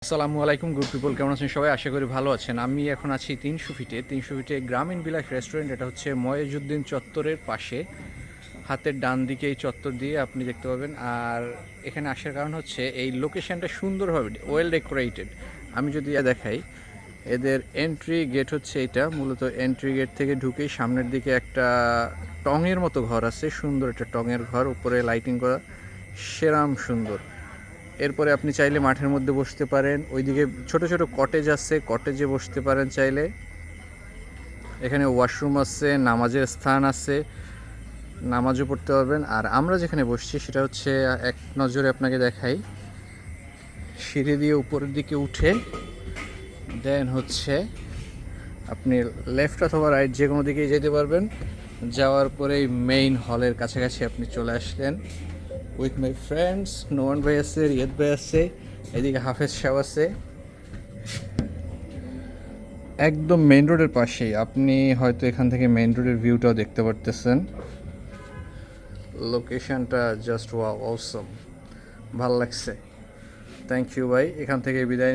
আসসালামু আলাইকুম good people, কেমন আছেন সবাই? আশা করি ভালো আছেন। আমি এখন আছি ৩০০ ফিটে গ্রামীণ বিলাস রেস্টুরেন্ট। এটা হচ্ছে ময়েজউদ্দিন চত্বরের পাশে, হাতের ডান দিকে এই চত্বর দিয়ে আপনি দেখতে পাবেন। আর এখানে আসার কারণ হচ্ছে এই লোকেশনটা সুন্দরভাবে ওয়েল ডেকোরেটেড। আমি যদি দেখাই, এদের এন্ট্রি গেট হচ্ছে এটা। মূলত এন্ট্রি গেট থেকে ঢুকেই সামনের দিকে একটা টঙের মতো ঘর আছে, সুন্দর একটা টঙের ঘর, উপরে লাইটিং করা, সেরাম সুন্দর। এরপরে আপনি চাইলে মাঠের মধ্যে বসতে পারেন, ওইদিকে ছোট ছোট কটেজ আছে, কটেজে বসতে পারেন চাইলে। এখানে ওয়াশরুম আছে, নামাজের স্থান আছে, নামাজও পড়তে পারবেন। আর আমরা যেখানে বসছি সেটা হচ্ছে, এক নজরে আপনাকে দেখাই, সিঁড়ি দিয়ে উপরের দিকে উঠে দেন হচ্ছে আপনি লেফট অথবা রাইট যে কোনো দিকেই যেতে পারবেন। যাওয়ার পরেই মেইন হলের কাছাকাছি আপনি চলে আসলেন। উইথ মাই ফ্রেন্ডস, নোমান ভাই আছে, রিয়াদ ভাই আছে, এদিকে হাফেজ সাহেব আছে। একদম মেইন রোডের পাশেই, আপনি হয়তো এখান থেকে মেইন রোডের ভিউটাও দেখতে পারতেছেন। লোকেশনটা জাস্ট ওয়াও, অসম, ভাল লাগছে। থ্যাংক ইউ ভাই, এখান থেকে বিদায়